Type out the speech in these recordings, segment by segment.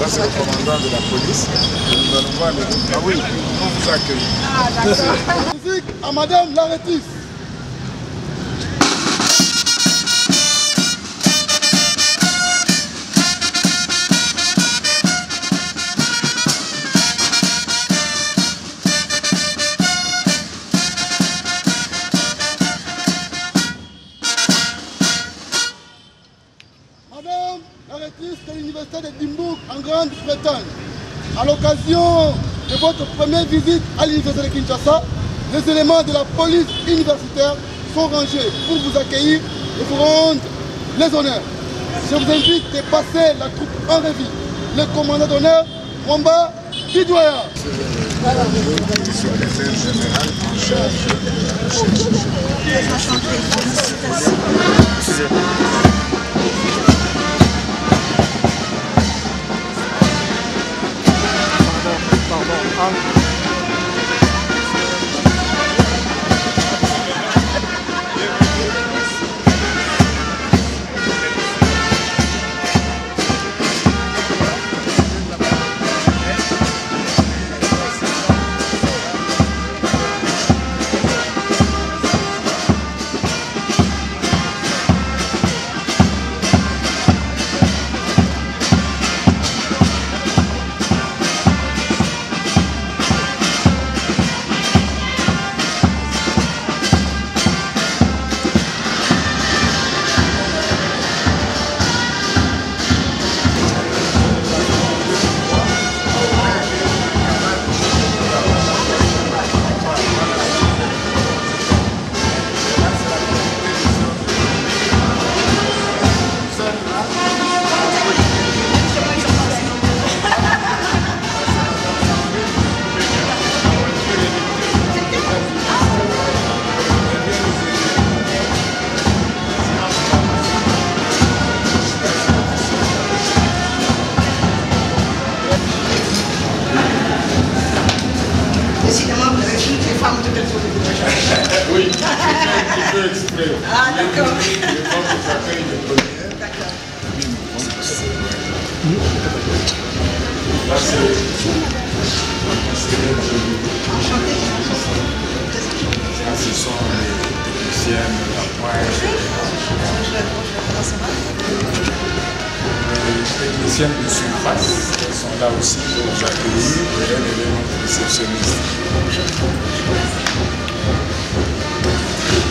Ça, c'est le commandant de la police. Nous allons voir les... Ah oui, on vous accueille. Ah, d'accord. Musique à Madame Laretis. Madame Laretis de l'Université d'Édimbourg en Grande-Bretagne. À l'occasion de votre première visite à l'Université de Kinshasa, les éléments de la police universitaire sont rangés pour vous accueillir et vous rendre les honneurs. Je vous invite à passer la troupe en revue. Le commandant d'honneur, Mwamba Bidouaya. Secrétaire général en charge de la recherche. Oui, je fais un petit peu exprès. Ah, d'accord. Les femmes vous accueillent de première. D'accord. Là, c'est... Enchanté. Là, ce sont les techniciens de la pointe. Les techniciens de surface qui sont là aussi pour vous accueillir et un élément réceptionniste.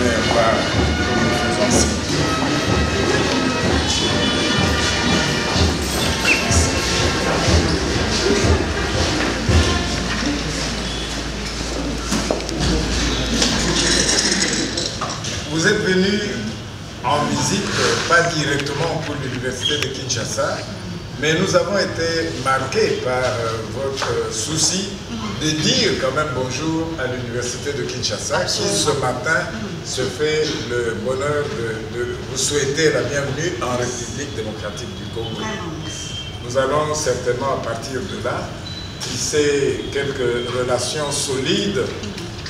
Mais pas comme nous faisons ici. Vous êtes venu en visite, pas directement pour l'université de Kinshasa, mais nous avons été marqués par votre souci de dire quand même bonjour à l'université de Kinshasa, qui ce matin se fait le bonheur de vous souhaiter la bienvenue en République démocratique du Congo. Nous allons certainement à partir de là tisser quelques relations solides,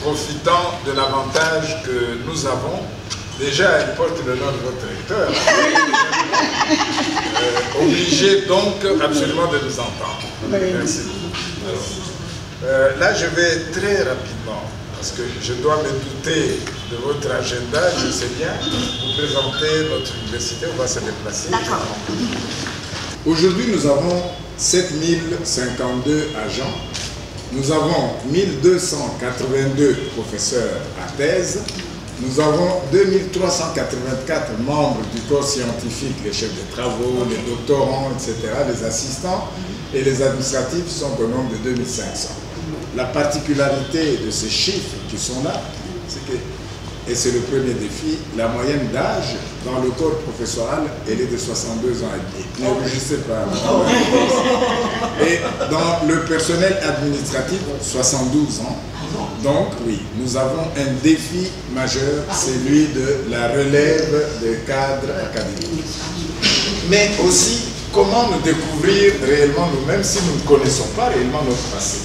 profitant de l'avantage que nous avons. Déjà, il porte le nom de votre recteur. Obligé donc absolument de nous entendre. Merci beaucoup. Là, je vais très rapidement, parce que je dois me douter de votre agenda, je sais bien, vous présenter notre université, on va se déplacer. D'accord. Aujourd'hui, nous avons 7052 agents, nous avons 1282 professeurs à thèse, nous avons 2384 membres du corps scientifique, les chefs de travaux, les doctorants, etc., les assistants, et les administratifs sont au nombre de 2500. La particularité de ces chiffres qui sont là, c'est que, et c'est le premier défi, la moyenne d'âge dans le corps professoral, elle est de 62 ans et demi. Ne rougissez pas. Et dans le personnel administratif, 72 ans. Donc, oui, nous avons un défi majeur, celui de la relève des cadres académiques. Mais aussi, comment nous découvrir réellement nous-mêmes si nous ne connaissons pas réellement notre passé.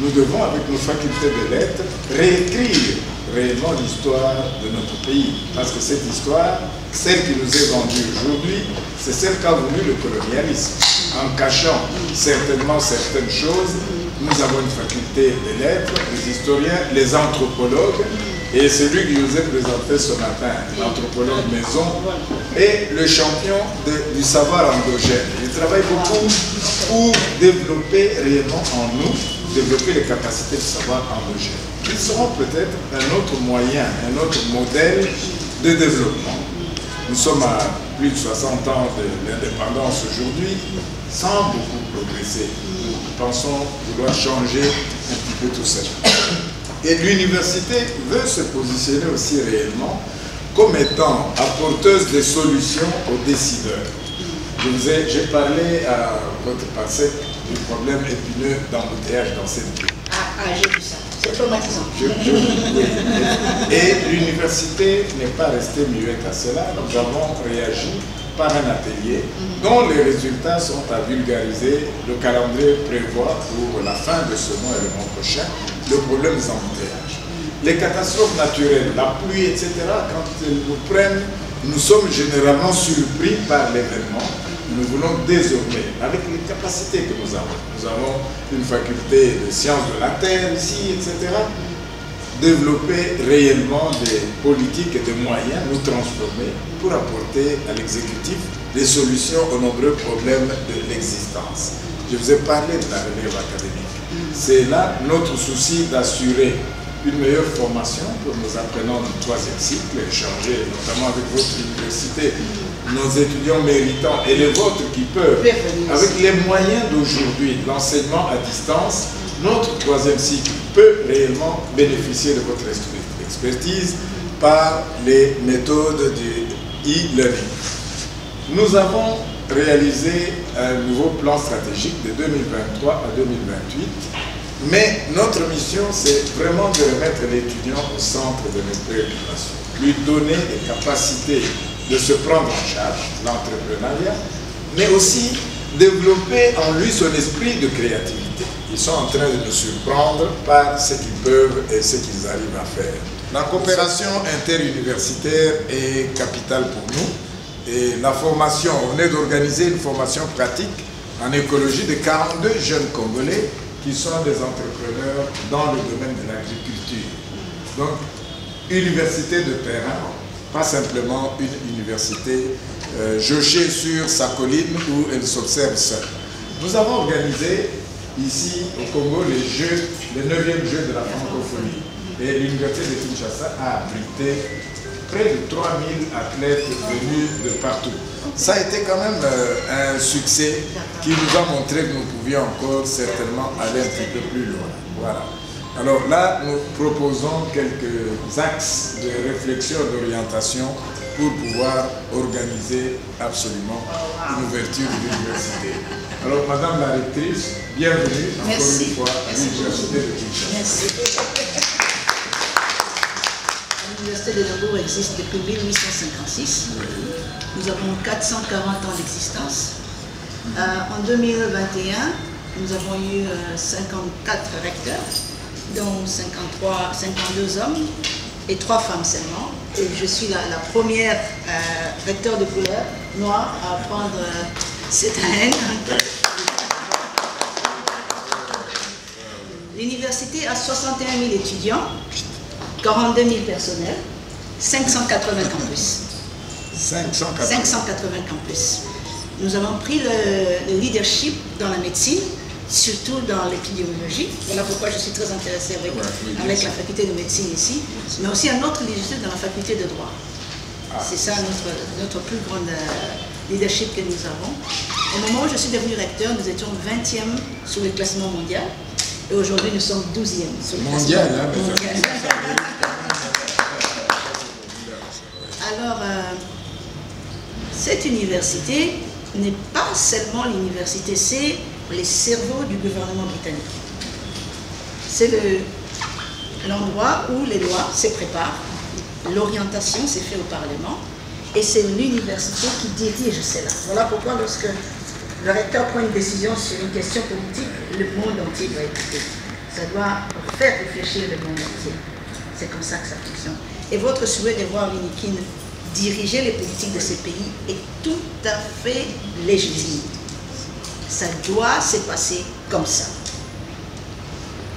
Nous devons, avec nos facultés de lettres, réécrire réellement l'histoire de notre pays. Parce que cette histoire, celle qui nous est vendue aujourd'hui, c'est celle qu'a voulu le colonialisme. en cachant certainement certaines choses. Nous avons une faculté des lettres, les historiens, les anthropologues, et celui qui nous est présenté ce matin, l'anthropologue Maison, est le champion du savoir endogène. Il travaille beaucoup pour développer réellement en nous, développer les capacités de savoir endogène. Ils seront peut-être un autre moyen, un autre modèle de développement. Nous sommes à plus de 60 ans de l'indépendance aujourd'hui, sans beaucoup progresser. Nous pensons vouloir changer un petit peu tout ça. Et l'université veut se positionner aussi réellement comme étant apporteuse de solutions aux décideurs. J'ai parlé à votre passé du problème épineux d'embouteillage dans cette ville. J'ai vu ça. C'est traumatisant. Oui. Et l'université n'est pas restée muette à cela. Nous avons réagi par un atelier dont les résultats sont à vulgariser. Le calendrier prévoit pour la fin de ce mois et le mois prochain le problème des embouteillages. Les catastrophes naturelles, la pluie, etc., quand elles nous prennent, nous sommes généralement surpris par l'événement. Nous voulons désormais, avec les capacités que nous avons une faculté de sciences de la terre ici, etc., développer réellement des politiques et des moyens, nous transformer pour apporter à l'exécutif des solutions aux nombreux problèmes de l'existence. Je vous ai parlé de la relève académique. C'est là notre souci d'assurer une meilleure formation pour nos apprenants du 3e cycle, échanger notamment avec votre université, nos étudiants méritants et les vôtres qui peuvent, avec les moyens d'aujourd'hui, l'enseignement à distance, notre 3e cycle peut réellement bénéficier de votre expertise par les méthodes du e-learning. Nous avons réalisé un nouveau plan stratégique de 2023 à 2028, mais notre mission, c'est vraiment de remettre l'étudiant au centre de nos préoccupations, lui donner des capacités de se prendre en charge, l'entrepreneuriat, mais aussi développer en lui son esprit de créativité. Ils sont en train de nous surprendre par ce qu'ils peuvent et ce qu'ils arrivent à faire. La coopération interuniversitaire est capitale pour nous. Et la formation, on est d'organiser une formation pratique en écologie de 42 jeunes Congolais qui sont des entrepreneurs dans le domaine de l'agriculture. Donc, université de terrain, pas simplement une université jauchée sur sa colline où elle s'observe seule. Nous avons organisé ici au Congo les 9e Jeux de la francophonie. Et l'université de Kinshasa a abrité près de 3000 athlètes venus de partout. Ça a été quand même un succès qui nous a montré que nous pouvions encore certainement aller un petit peu plus loin. Voilà. Alors là, nous proposons quelques axes de réflexion, d'orientation pour pouvoir organiser absolument une ouverture de l'université. Alors, Madame la rectrice, bienvenue encore une fois à l'université de Kinshasa. Merci. L'université de Nogo existe depuis 1856. Nous avons 440 ans d'existence. En 2021, nous avons eu 54 recteurs, dont 52 hommes et 3 femmes seulement. Et je suis la première recteur de couleur noire à prendre cette haine. L'université a 61 000 étudiants, 42 000 personnels, 580 campus. 580 campus. Nous avons pris le leadership dans la médecine, surtout dans l'épidémiologie. Voilà pourquoi je suis très intéressée avec la faculté de médecine ici, mais aussi un autre leadership dans la faculté de droit. C'est ça notre plus grand leadership que nous avons. Au moment où je suis devenue recteur, nous étions 20e sur le classement mondial. Et aujourd'hui, nous sommes 12e sur le mondial, classement mondial. Alors, cette université n'est pas seulement l'université, c'est les cerveaux du gouvernement britannique. C'est l'endroit où les lois se préparent, l'orientation s'est faite au Parlement, et c'est l'université qui dirige cela. Voilà pourquoi lorsque le recteur prend une décision sur une question politique, le monde entier doit écouter. Ça doit faire réfléchir le monde entier. C'est comme ça que ça fonctionne. Et votre souhait de voir l'UNIKIN diriger les politiques de ces pays est tout à fait légitime. Ça doit se passer comme ça.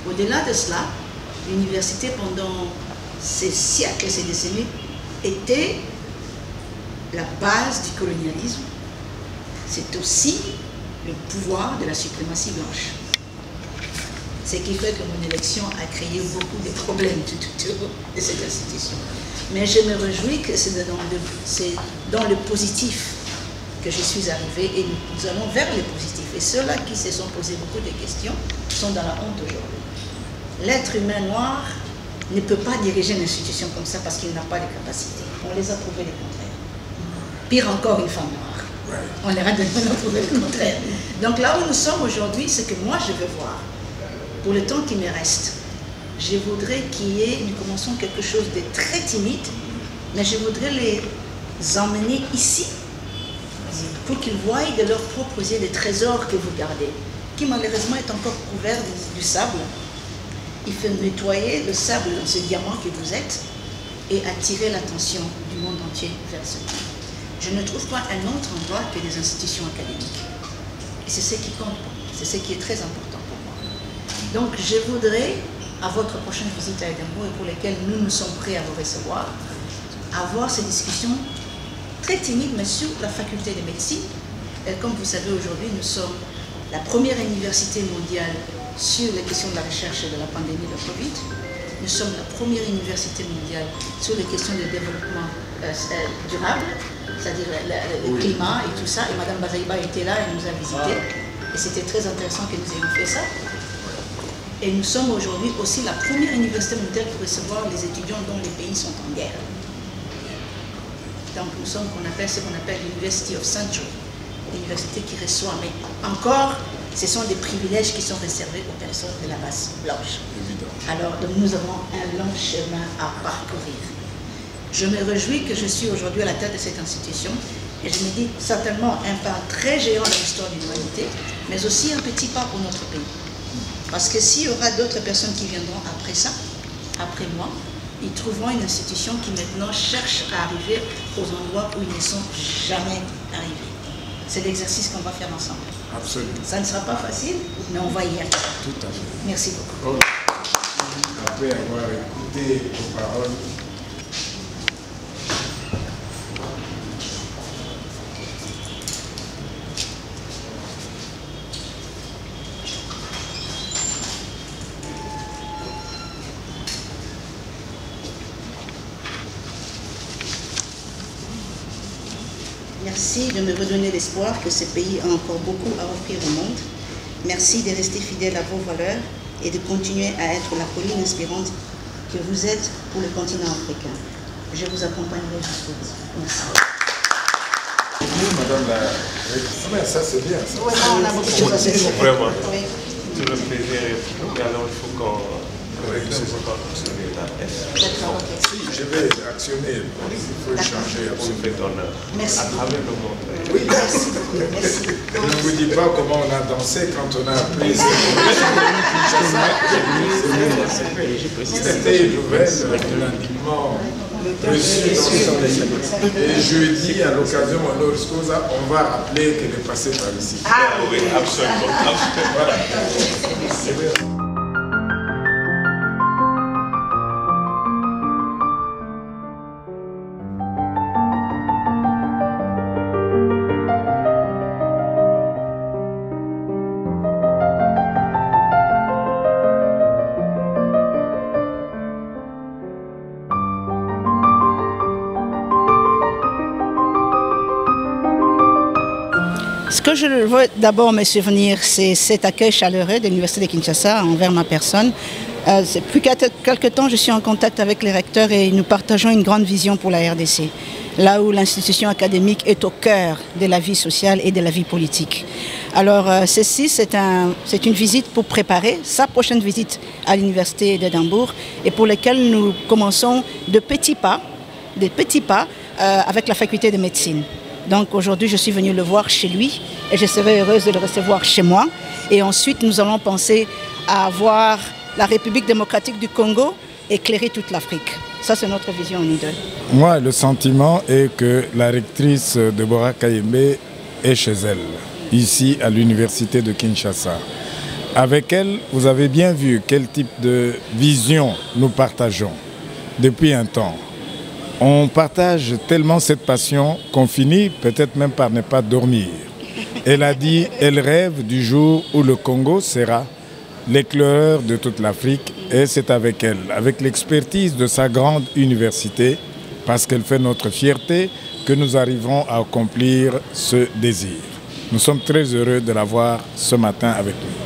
Au-delà de cela, l'université pendant ces siècles et ces décennies était la base du colonialisme. C'est aussi le pouvoir de la suprématie blanche. Ce qui fait que mon élection a créé beaucoup de problèmes tout autour de cette institution. Mais je me réjouis que c'est dans le positif que je suis arrivée et nous allons vers le positif. Et ceux-là qui se sont posés beaucoup de questions sont dans la honte aujourd'hui. L'être humain noir ne peut pas diriger une institution comme ça parce qu'il n'a pas de capacité. On les a prouvés le contraire. Pire encore, une femme noire. On les a prouvés le contraire. Donc là où nous sommes aujourd'hui, c'est que moi je veux voir, pour le temps qui me reste, je voudrais nous commençons quelque chose de très timide, mais je voudrais les emmener ici pour qu'ils voient de leurs propres yeux les trésors que vous gardez, qui malheureusement est encore couvert du sable. Il faut nettoyer le sable dans ce diamant que vous êtes et attirer l'attention du monde entier vers ce point. Je ne trouve pas un autre endroit que les institutions académiques. Et c'est ce qui compte pour moi, c'est ce qui est très important pour moi. Donc je voudrais, à votre prochaine visite à Édimbourg, et pour lesquelles nous sommes prêts à vous recevoir, avoir ces discussions très timides, mais sur la faculté de médecine. Et comme vous savez, aujourd'hui, nous sommes la première université mondiale sur les questions de la recherche et de la pandémie de Covid. Nous sommes la première université mondiale sur les questions de développement durable, c'est-à-dire le climat et tout ça. Et Mme Bazaïba était là et nous a visités. Et c'était très intéressant que nous ayons fait ça. Et nous sommes aujourd'hui aussi la première université mondiale pour recevoir les étudiants dont les pays sont en guerre. Donc nous sommes ce qu'on appelle l'University of Century, l'université qui reçoit. Mais encore, ce sont des privilèges qui sont réservés aux personnes de la race blanche. Alors donc, nous avons un long chemin à parcourir. Je me réjouis que je suis aujourd'hui à la tête de cette institution et je me dis certainement un pas très géant dans l'histoire de l'humanité, mais aussi un petit pas pour notre pays. Parce que s'il y aura d'autres personnes qui viendront après ça, après moi, ils trouveront une institution qui maintenant cherche à arriver aux endroits où ils ne sont jamais arrivés. C'est l'exercice qu'on va faire ensemble. Absolument. Ça ne sera pas facile, mais on va y aller. Tout à fait. Merci beaucoup. Après avoir écouté vos paroles, merci de me redonner l'espoir que ce pays a encore beaucoup à offrir au monde. Merci de rester fidèle à vos valeurs et de continuer à être la colline inspirante que vous êtes pour le continent africain. Je vous accompagnerai jusqu'au bout. Merci. Madame la... ça c'est bien. Ça. Ouais, on a beaucoup de choses à se dire. Vraiment. Oui. Tout le plaisir est pour nous. Alors il faut qu'on actionner la S. D'accord, ok. Si, je vais actionner. Il faut échanger On fait honneur. Merci. À travers le monde. Oui. Merci beaucoup. Merci. Je ne vous dis pas comment on a dansé quand on a appris ce C'était une nouvelle unanimement reçue dans son pays. Et jeudi, à l'occasion de Honoris Causa, on va rappeler qu'elle est passée par ici. Ah Oui, absolument. Voilà. Ce que je veux d'abord me souvenir, c'est cet accueil chaleureux de l'Université de Kinshasa envers ma personne. Depuis quelque temps, je suis en contact avec les recteurs et nous partageons une grande vision pour la RDC, là où l'institution académique est au cœur de la vie sociale et de la vie politique. Alors ceci, c'est une visite pour préparer sa prochaine visite à l'Université d'Édimbourg et pour laquelle nous commençons de petits pas avec la faculté de médecine. Donc aujourd'hui, je suis venue le voir chez lui et je serai heureuse de le recevoir chez moi. Et ensuite, nous allons penser à voir la République démocratique du Congo éclairer toute l'Afrique. Ça, c'est notre vision, nous deux. Moi, le sentiment est que la rectrice Deborah Kayembe est chez elle. ici à l'université de Kinshasa. Avec elle, vous avez bien vu quel type de vision nous partageons depuis un temps. On partage tellement cette passion qu'on finit peut-être même par ne pas dormir. Elle a dit, elle rêve du jour où le Congo sera l'éclaireur de toute l'Afrique, et c'est avec elle, avec l'expertise de sa grande université, parce qu'elle fait notre fierté, que nous arriverons à accomplir ce désir. Nous sommes très heureux de la voir ce matin avec nous.